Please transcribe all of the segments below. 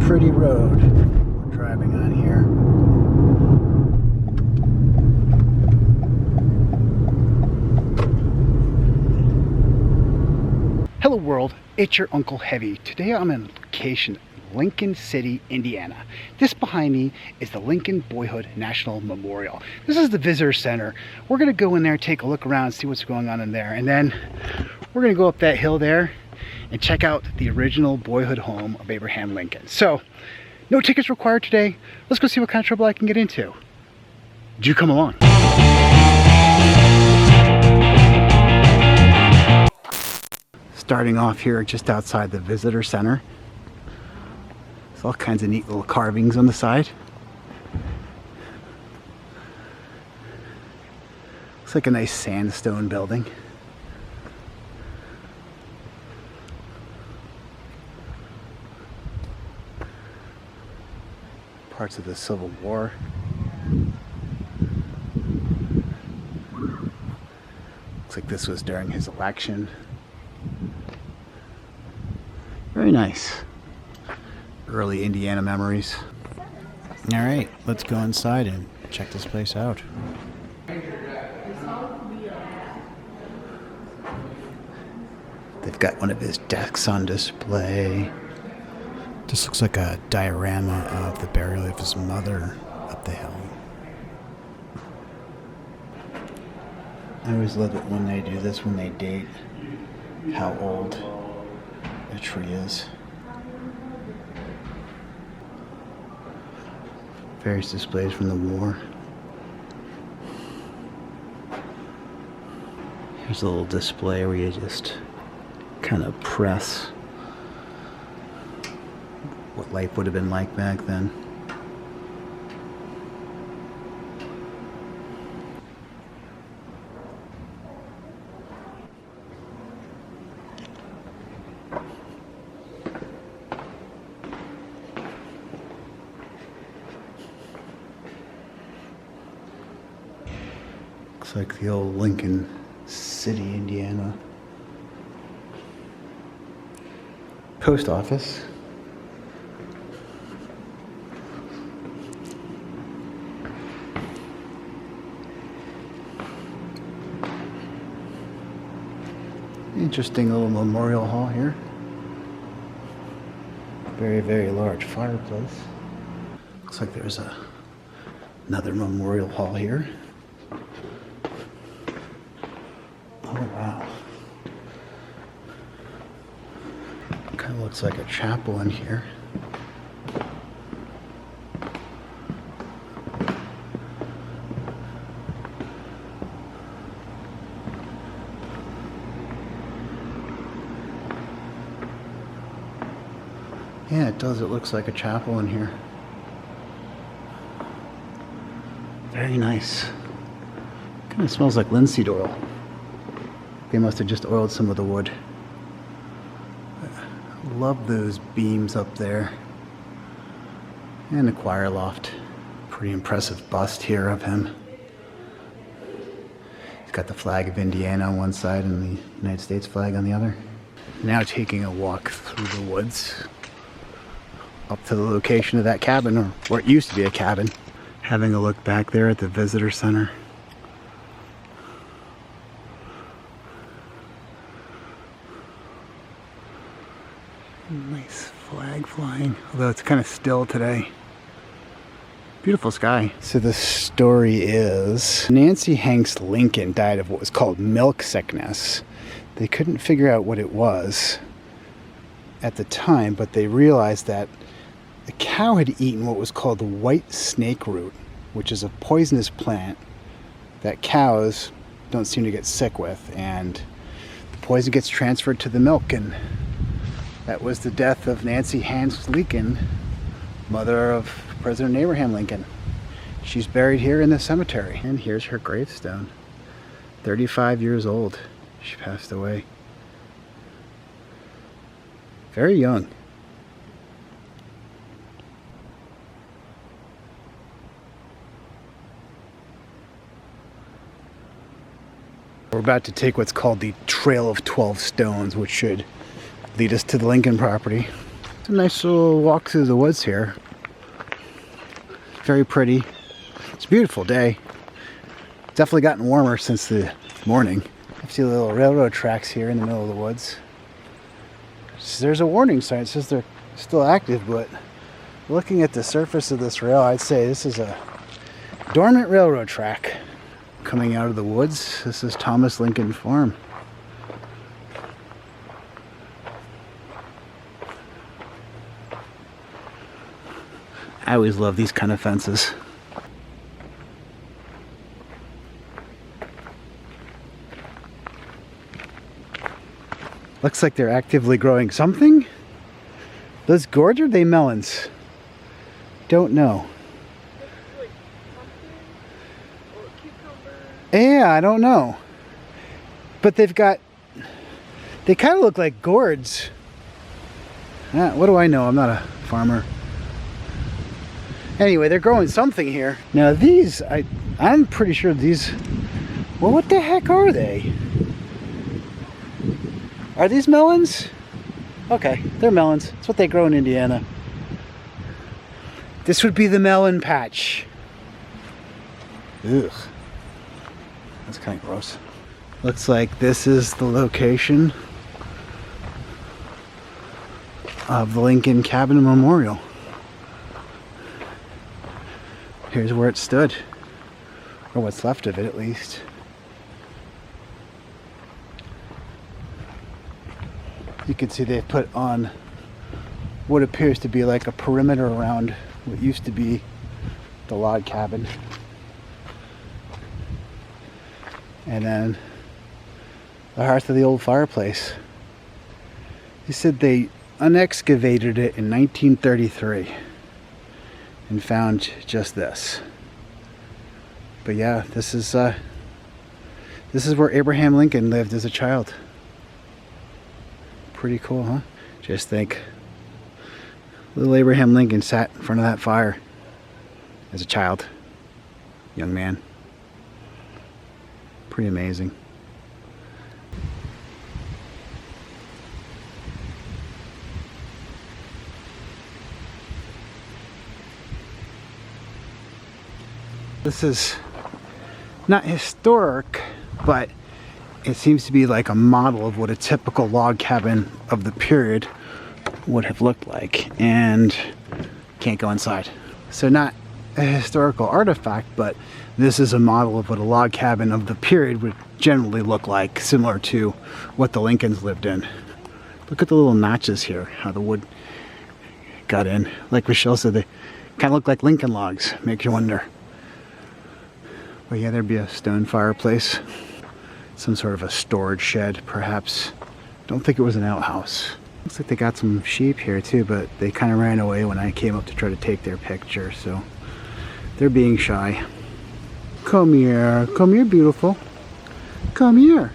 pretty road we're driving on here. Hello world, it's your Unkle Heavy. Today I'm on location in Lincoln City, Indiana. This behind me is the Lincoln Boyhood National Memorial. This is the visitor center. We're gonna go in there, take a look around, see what's going on in there, and then we're gonna go up that hill there and check out the original boyhood home of Abraham Lincoln. So, no tickets required today. Let's go see what kind of trouble I can get into. Do come along. Starting off here just outside the visitor center. There's all kinds of neat little carvings on the side. Looks like a nice sandstone building. Parts of the Civil War. Looks like this was during his election. Very nice. Early Indiana memories. All right, let's go inside and check this place out. They've got one of his decks on display. This looks like a diorama of the burial of his mother up the hill. I always love it when they do this, when they date how old a tree is. Various displays from the war. Here's a little display where you just kind of press what life would have been like back then. Looks like the old Lincoln City, Indiana post office. Interesting little memorial hall here. Very, very large fireplace. Looks like there's another memorial hall here. Oh wow. Kind of looks like a chapel in here. Yeah, it does. It looks like a chapel in here. Very nice. Kind of smells like linseed oil. They must have just oiled some of the wood. Love those beams up there. And the choir loft. Pretty impressive bust here of him. He's got the flag of Indiana on one side and the United States flag on the other. Now taking a walk through the woods up to the location of that cabin, or where it used to be a cabin. Having a look back there at the visitor center. Nice flag flying, although it's kind of still today. Beautiful sky. So the story is Nancy Hanks Lincoln died of what was called milk sickness. They couldn't figure out what it was at the time, but they realized that the cow had eaten what was called the white snake root, which is a poisonous plant that cows don't seem to get sick with, and the poison gets transferred to the milk, and that was the death of Nancy Hanks Lincoln, mother of President Abraham Lincoln. She's buried here in the cemetery, and here's her gravestone. 35 years old, she passed away. Very young. We're about to take what's called the Trail of 12 Stones, which should lead us to the Lincoln property. It's a nice little walk through the woods here. Very pretty. It's a beautiful day. Definitely gotten warmer since the morning. I see little railroad tracks here in the middle of the woods. There's a warning sign. It says they're still active, but looking at the surface of this rail, I'd say this is a dormant railroad track. Coming out of the woods, this is Thomas Lincoln Farm. I always love these kind of fences. Looks like they're actively growing something. Those gourds, or are they melons? Don't know. Yeah, I don't know. But they kind of look like gourds. What do I know? I'm not a farmer. Anyway, they're growing something here. Now these, I'm pretty sure these, well, what the heck are they? Are these melons? Okay, they're melons. That's what they grow in Indiana. This would be the melon patch. Ugh. That's kind of gross. Looks like this is the location of the Lincoln Cabin Memorial. Here's where it stood, or what's left of it at least. You can see they've put on what appears to be like a perimeter around what used to be the log cabin. And then the hearth of the old fireplace. He said they unexcavated it in 1933 and found just this. But yeah, this is where Abraham Lincoln lived as a child. Pretty cool, huh? Just think, little Abraham Lincoln sat in front of that fire as a child, young man. Pretty amazing. This is not historic, but it seems to be like a model of what a typical log cabin of the period would have looked like, and can't go inside. So not a historical artifact, but this is a model of what a log cabin of the period would generally look like, similar to what the Lincolns lived in. Look at the little notches here, how the wood got in. Like Michelle said, they kind of look like Lincoln logs. Makes you wonder. But yeah, there'd be a stone fireplace. Some sort of a storage shed, perhaps. Don't think it was an outhouse. Looks like they got some sheep here too, but they kind of ran away when I came up to try to take their picture, so they're being shy. Come here, beautiful. Come here.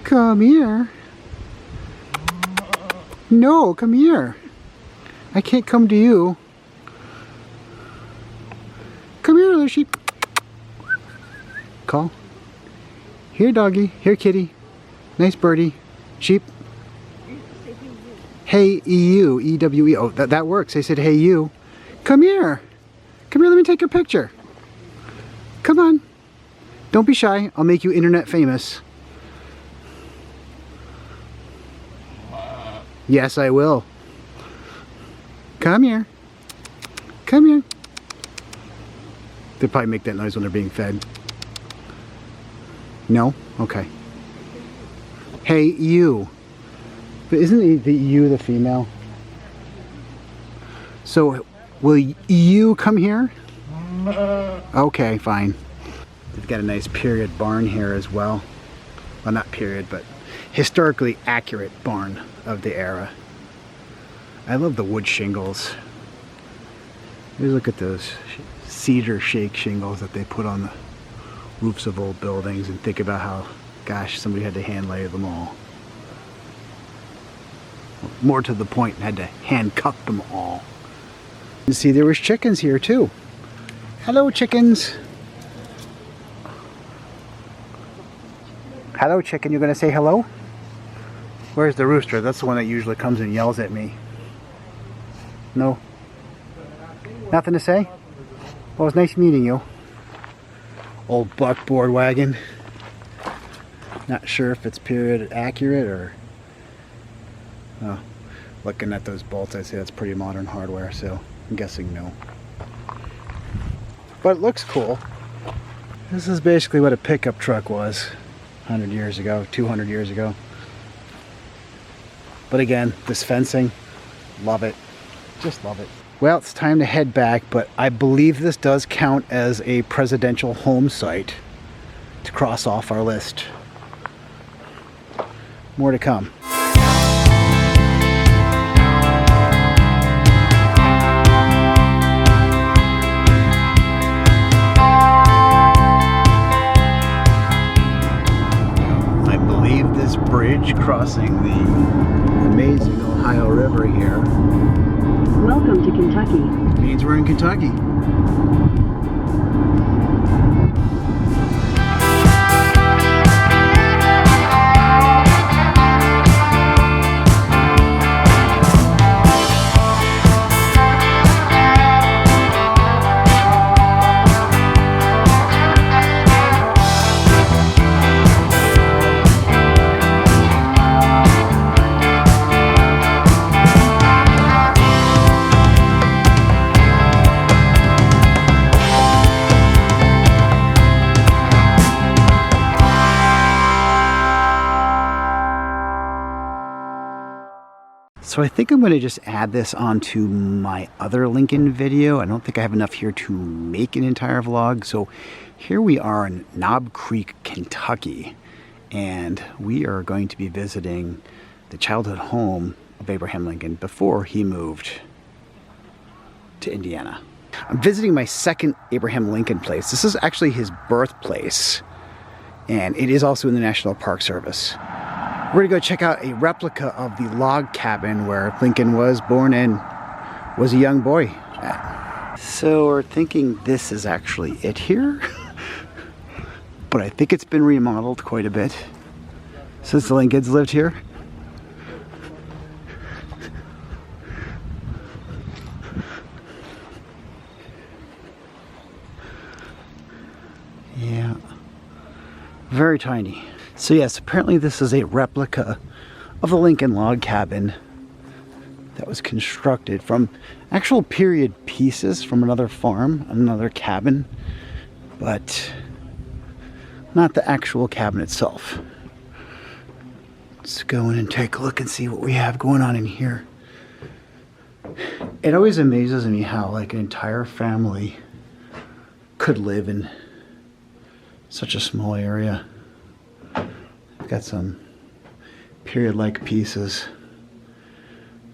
Come here. No, come here. I can't come to you. Come here, little sheep. Call. Here, doggy. Here, kitty. Nice birdie. Sheep. Hey, EU. E-W-E. Oh, that works. They said, hey, you. Come here. Come here, let me take your picture. Come on. Don't be shy. I'll make you internet famous. Yes, I will. Come here. Come here. They probably make that noise when they're being fed. No? Okay. Hey, you. But isn't the you the female? So, will you come here? Okay, fine. They've got a nice period barn here as well. Well, not period, but historically accurate barn of the era. I love the wood shingles. Just look at those cedar shake shingles that they put on the roofs of old buildings, and think about how, gosh, somebody had to hand lay them all. More to the point, had to hand cut them all. You see, there was chickens here too. Hello, chickens. Hello, chicken. You gonna say hello? Where's the rooster? That's the one that usually comes and yells at me. No? Nothing to say? Well, it was nice meeting you. Old buckboard wagon. Not sure if it's period accurate or... Oh, looking at those bolts, I'd say that's pretty modern hardware, so I'm guessing no. But it looks cool. This is basically what a pickup truck was 100 years ago, 200 years ago. But again, this fencing, love it. Just love it. Well, it's time to head back, but I believe this does count as a presidential home site to cross off our list. More to come. I believe this bridge crossing the amazing Ohio River here. Welcome to Kentucky. Means we're in Kentucky. So I think I'm going to just add this onto my other Lincoln video. I don't think I have enough here to make an entire vlog. So here we are in Knob Creek, Kentucky, and we are going to be visiting the childhood home of Abraham Lincoln before he moved to Indiana. I'm visiting my second Abraham Lincoln place. This is actually his birthplace, and it is also in the National Park Service. We're gonna go check out a replica of the log cabin where Lincoln was born and was a young boy at. So we're thinking this is actually it here, but I think it's been remodeled quite a bit since the Lincolns lived here. Yeah, very tiny. So yes, apparently this is a replica of the Lincoln log cabin that was constructed from actual period pieces from another farm, another cabin, but not the actual cabin itself. Let's go in and take a look and see what we have going on in here. It always amazes me how like an entire family could live in such a small area. Got some period-like pieces,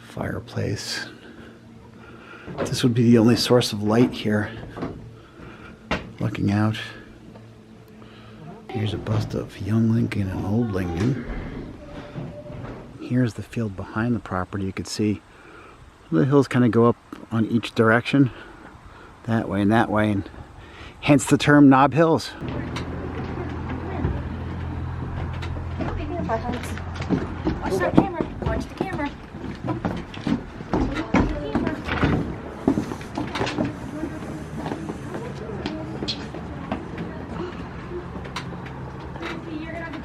fireplace. This would be the only source of light here. Looking out. Here's a bust of young Lincoln and old Lincoln. Here's the field behind the property. You can see the hills kind of go up on each direction, that way, and hence the term Knob Hills. Watch that camera. Watch the camera.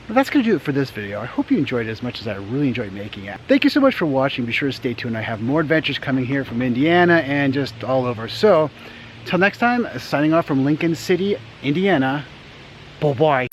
Well, that's going to do it for this video. I hope you enjoyed it as much as I really enjoyed making it. Thank you so much for watching. Be sure to stay tuned. I have more adventures coming here from Indiana and just all over. So, till next time, signing off from Lincoln City, Indiana. Bye-bye.